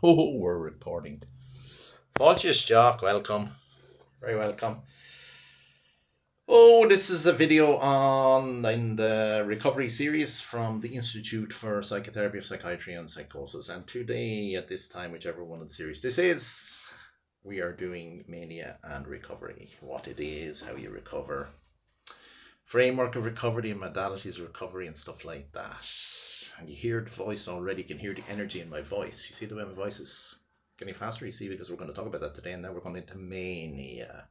Oh, we're recording. Voltius Jock, welcome. Very welcome. Oh, this is a video on in the recovery series from the Institute for Psychotherapy of Psychiatry and Psychosis. And today, at this time, whichever one of the series this is, we are doing mania and recovery. What it is, how you recover, framework of recovery and modalities of recovery and stuff like that. And you hear the voice already, you can hear the energy in my voice. You see the way my voice is getting faster, you see, because we're going to talk about that today. And now we're going into mania.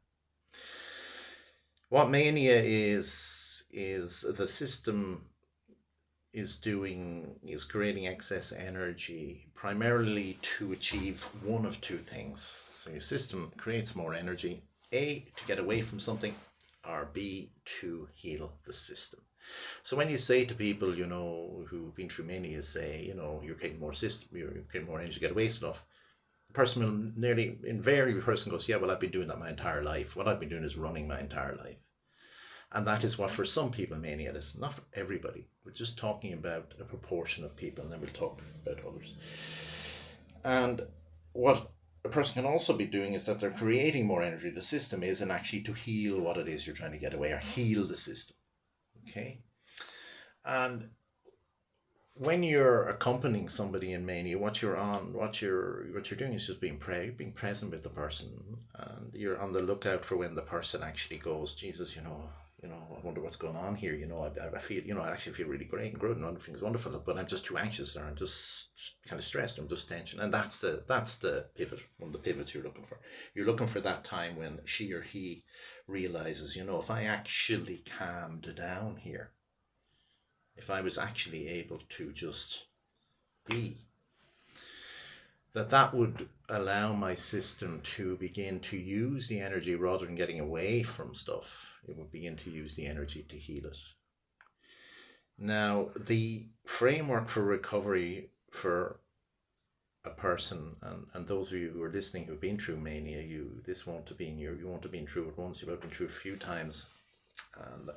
What mania is the system is creating excess energy primarily to achieve one of two things. So your system creates more energy, A, to get away from something, or B, to heal the system. So when you say to people, who've been through mania, say, you're creating more system, you're creating more energy to get away from stuff, the person will nearly invariably, the person goes, yeah, well, I've been doing that my entire life. What I've been doing is running my entire life. And that is what for some people mania is, not for everybody. We're just talking about a proportion of people, and then we'll talk about others. And what a person can also be doing is that they're creating more energy. The system is, and actually to heal what it is you're trying to get away, or heal the system. Okay? And when you're accompanying somebody in mania, what you're doing is just being present with the person, and you're on the lookout for when the person actually goes, Jesus, I wonder what's going on here. I feel, I actually feel really great and good, and everything's wonderful, but I'm just too anxious, or I'm just kind of stressed, I'm just tension, and that's the pivot. One of the pivots you're looking for. You're looking for that time when she or he realizes, if I actually calmed down here, if I was actually able to just be, that would allow my system to begin to use the energy rather than getting away from stuff. It would begin to use the energy to heal it. Now, the framework for recovery for a person, and those of you who are listening who've been through mania, this won't have been you won't have been through it once, you've been through it a few times,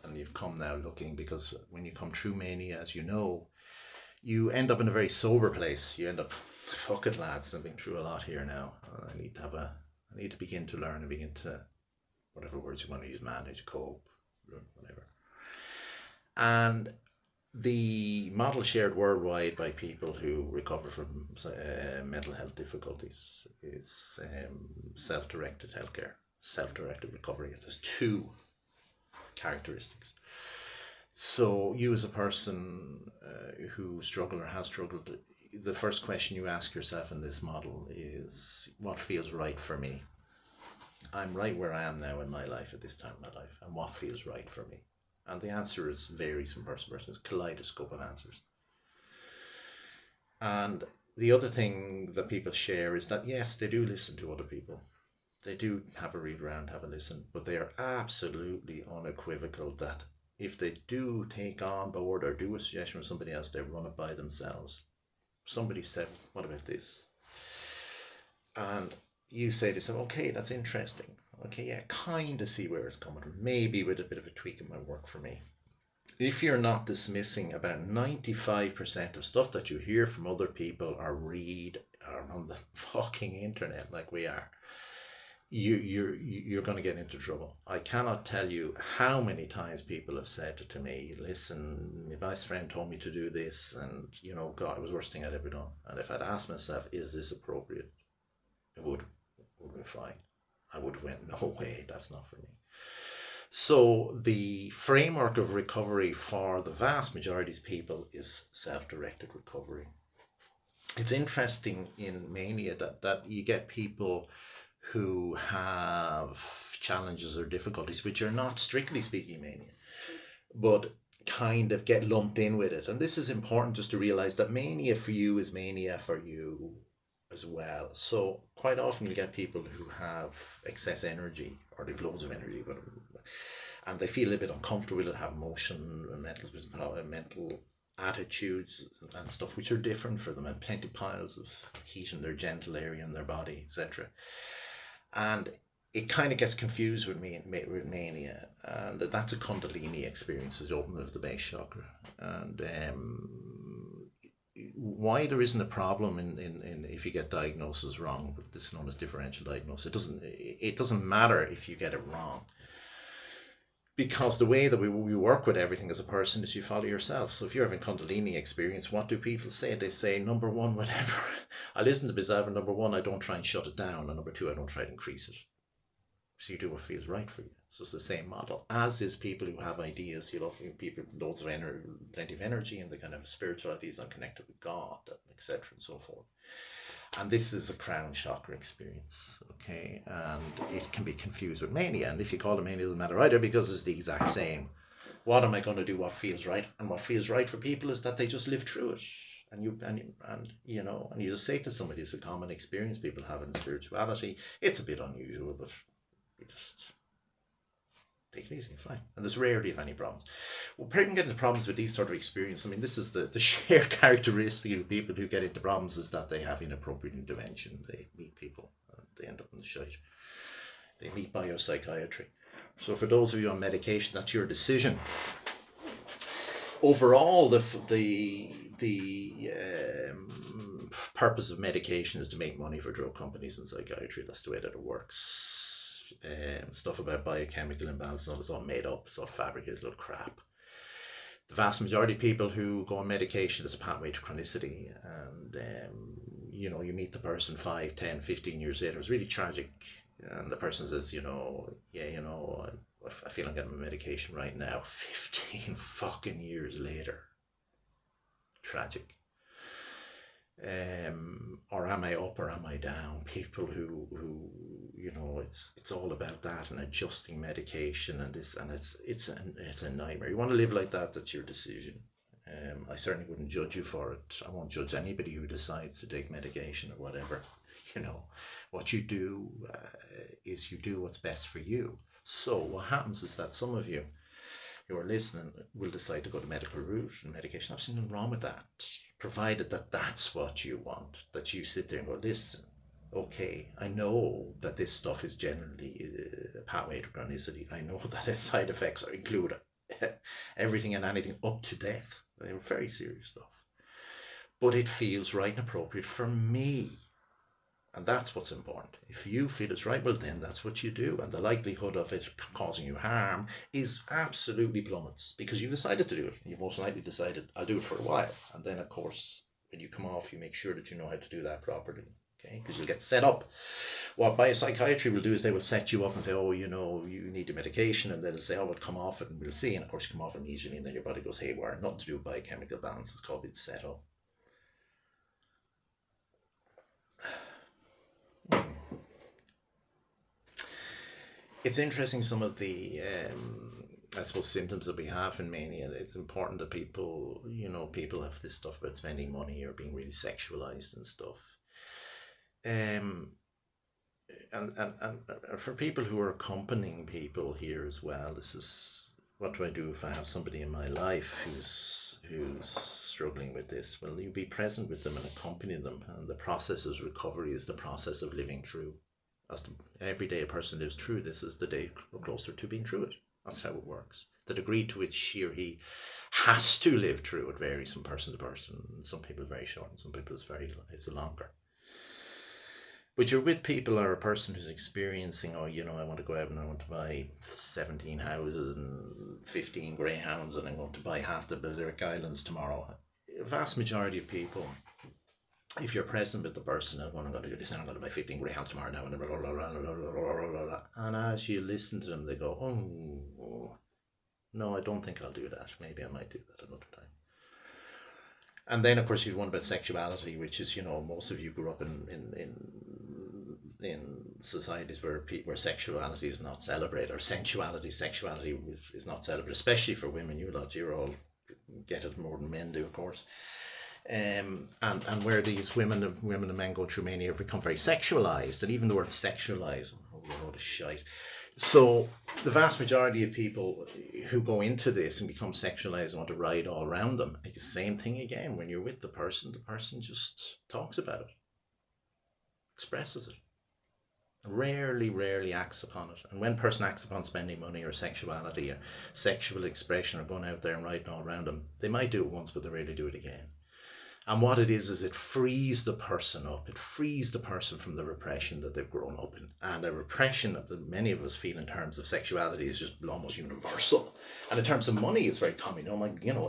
and you've come now looking, because when you come through mania, as you end up in a very sober place. You end up, fuck it, lads, I've been through a lot here now. I need to begin to learn and begin to, whatever words you want to use, manage, cope, whatever. And the model shared worldwide by people who recover from mental health difficulties is self-directed healthcare, self-directed recovery. It has two characteristics. So you as a person who struggle or has struggled, the first question you ask yourself in this model is, what feels right for me? I'm right where I am now in my life at this time in my life, and what feels right for me? And the answer varies from person to person. It's a kaleidoscope of answers. And the other thing that people share is that, yes, they do listen to other people. They do have a read around, have a listen, but they are absolutely unequivocal that if they do take on board or do a suggestion with somebody else, they run it by themselves. Somebody said, what about this? And you say to yourself, okay, that's interesting. Okay, yeah, kind of see where it's coming from. Maybe with a bit of a tweak, it might work for me. If you're not dismissing about 95% of stuff that you hear from other people or read on the fucking internet like we are, you're going to get into trouble. I cannot tell you how many times people have said to me, listen, my best friend told me to do this, and God, it was the worst thing I'd ever done. And if I'd asked myself, is this appropriate, it would have been fine. I would have went, no way, that's not for me. So the framework of recovery for the vast majority of people is self-directed recovery. It's interesting in mania that you get people who have challenges or difficulties which are not strictly speaking mania, but kind of get lumped in with it. And this is important just to realize that mania for you is mania for you as well. So quite often you get people who have excess energy, or they've loads of energy, and they feel a bit uncomfortable, they have emotion and mental attitudes and stuff which are different for them, and plenty piles of heat in their genital area in their body, etc. And it kind of gets confused with mania, and that's a kundalini experience, is opening of the base chakra. And why there isn't a problem in if you get diagnosis wrong. This is known as differential diagnosis. It doesn't matter if you get it wrong, because the way that we work with everything as a person is you follow yourself. So if you're having Kundalini experience, what do people say? They say, number one, whatever. I listen to Bizarre. Number one, I don't try and shut it down, and number two, I don't try to increase it. So you do what feels right for you. So it's the same model, as is people who have ideas. People, loads of energy, plenty of energy, and the kind of spiritualities and connected with God, etc., and so forth. And this is a crown chakra experience, okay? And it can be confused with mania. And if you call it mania, it doesn't matter either, because it's the exact same. What am I going to do? What feels right? And what feels right for people is that they just live through it. And you just say to somebody, it's a common experience people have in spirituality. It's a bit unusual, but you just take it easy, fine. And there's rarely if any problems. Well, people get into problems with these sort of experience. I mean, this is the shared characteristic of people who get into problems, is that they have inappropriate intervention. They meet people and they end up in the shite. They meet biopsychiatry. So for those of you on medication, that's your decision. Overall, the purpose of medication is to make money for drug companies and psychiatry. That's the way that it works. Stuff about biochemical imbalance and all, it's all made up. It's all fabricated little crap. The vast majority of people who go on medication is a pathway to chronicity, and you meet the person 5, 10, 15 years later. It's really tragic, and the person says, I feel I'm getting my medication right now. 15 fucking years later. Tragic. Or am I up or am I down? People who it's all about that, and adjusting medication and this, and it's a nightmare. You want to live like that? That's your decision. I certainly wouldn't judge you for it. I won't judge anybody who decides to take medication or whatever. What you do is you do what's best for you. So what happens is that some of you who are listening will decide to go the medical route and medication. There's nothing wrong with that, provided that that's what you want, that you sit there and go, listen, okay, I know that this stuff is generally a pathway to chronicity. I know that its side effects include everything and anything up to death. They're very serious stuff. But it feels right and appropriate for me. And that's what's important. If you feel it's right, well, then that's what you do. And the likelihood of it causing you harm is absolutely plummets, because you've decided to do it. You've most likely decided, I'll do it for a while. And then, of course, when you come off, you make sure that you know how to do that properly. Okay? Because you'll get set up. What biopsychiatry will do is they will set you up and say, oh, you need your medication. And then they'll say, oh, we'll come off it and we'll see. And, of course, you come off immediately, and then your body goes haywire. Nothing to do with biochemical balance. It's called being set up. It's interesting, some of the I suppose symptoms that we have in mania. It's important that people have this stuff about spending money or being really sexualized and stuff. And for people who are accompanying people here as well, this is, what do I do if I have somebody in my life who's struggling with this? Well, you be present with them and accompany them. And the process of recovery is the process of living through. Every day a person lives through this is the day closer to being through it. That's how it works. The degree to which she or he has to live through it varies from person to person. Some people very short, and some people it's longer. But you're with people, or a person who's experiencing, I want to go out and I want to buy 17 houses and 15 greyhounds, and I'm going to buy half the Balearic Islands tomorrow. A vast majority of people, if you're present with the person and I'm going to do this, and I'm going to buy 15 greyhounds tomorrow now, and blah, blah, blah, blah, blah, blah, blah. And as you listen to them, they go, oh, no, I don't think I'll do that. Maybe I might do that another time. And then, of course, you've one about sexuality, which is, most of you grew up in societies where sexuality is not celebrated, or sexuality is not celebrated, especially for women. You're all get it more than men do, of course. And where these women and men go through mania have become very sexualized, and even the word sexualize, a load of shite. So the vast majority of people who go into this and become sexualized and want to ride all around them, like the same thing again. When you're with the person just talks about it, expresses it, rarely acts upon it. And when a person acts upon spending money or sexuality or sexual expression or going out there and riding all around them, they might do it once, but they rarely do it again. And what it is it frees the person up. It frees the person from the repression that they've grown up in. And a repression that many of us feel in terms of sexuality is just almost universal. And in terms of money, it's very common.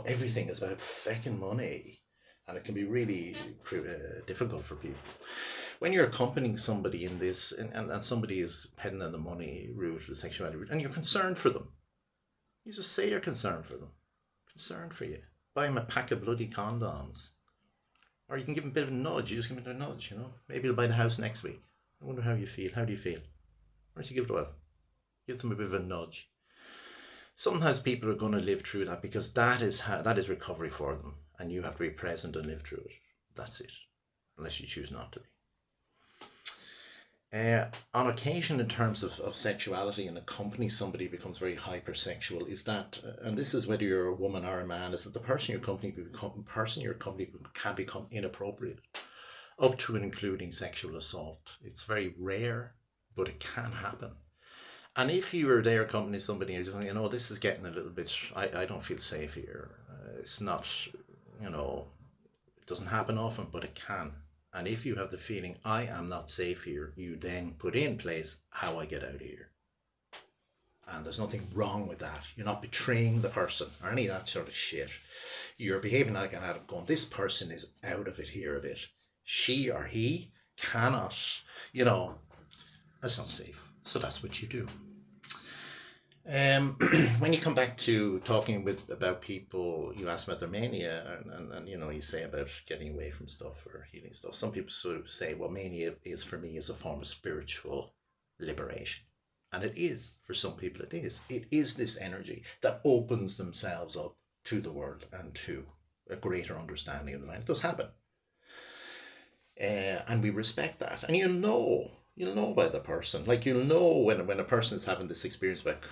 Everything is about fucking money. And it can be really difficult for people. When you're accompanying somebody in this, and somebody is heading on the money route, the sexuality route, and you're concerned for them, you just say you're concerned for them. Concerned for you. Buy them a pack of bloody condoms. Or you can give them a bit of a nudge. You just give them a nudge, Maybe they'll buy the house next week. I wonder how you feel. How do you feel? Why don't you give it a while? Give them a bit of a nudge. Sometimes people are going to live through that because that is recovery for them. And you have to be present and live through it. That's it. Unless you choose not to be. On occasion, in terms of sexuality and accompanying somebody becomes very hypersexual, is that, and this is whether you're a woman or a man, is that the person you're accompanying can become inappropriate, up to and including sexual assault. It's very rare, but it can happen. And if you were there accompanying somebody and you're just, this is getting a little bit, I don't feel safe here. It's not, it doesn't happen often, but it can. And if you have the feeling, I am not safe here, you then put in place how I get out of here. And there's nothing wrong with that. You're not betraying the person or any of that sort of shit. You're behaving like an adult, going, this person is out of it here a bit. She or he cannot, that's not safe. So that's what you do. When you come back to talking about people, you ask about their mania, and you say about getting away from stuff or healing stuff. Some people sort of say, well, mania is for me is a form of spiritual liberation, and it is for some people. It is this energy that opens themselves up to the world and to a greater understanding of the mind. It does happen, and we respect that, and you'll know by the person. Like, you'll know when a person is having this experience about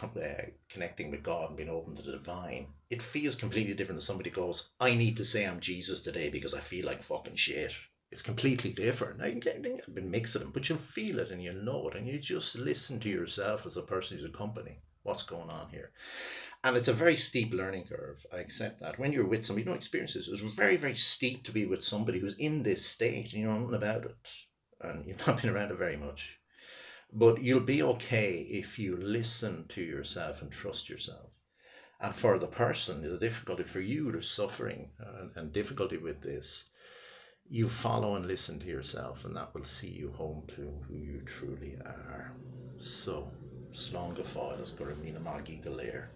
connecting with God and being open to the divine. It feels completely different than somebody goes, I need to say I'm Jesus today because I feel like fucking shit. It's completely different. I can get a mix of them, but you'll feel it and you'll know it, and you just listen to yourself as a person who's accompanying what's going on here. And it's a very steep learning curve. I accept that. When you're with somebody, experience this. It's very, very steep to be with somebody who's in this state and you know nothing about it. And you've not been around it very much. But you'll be okay if you listen to yourself and trust yourself. And for the person, the difficulty for you, the suffering and difficulty with this, you follow and listen to yourself, and that will see you home to who you truly are. So, slán go fáil, go raibh míle maith go léir.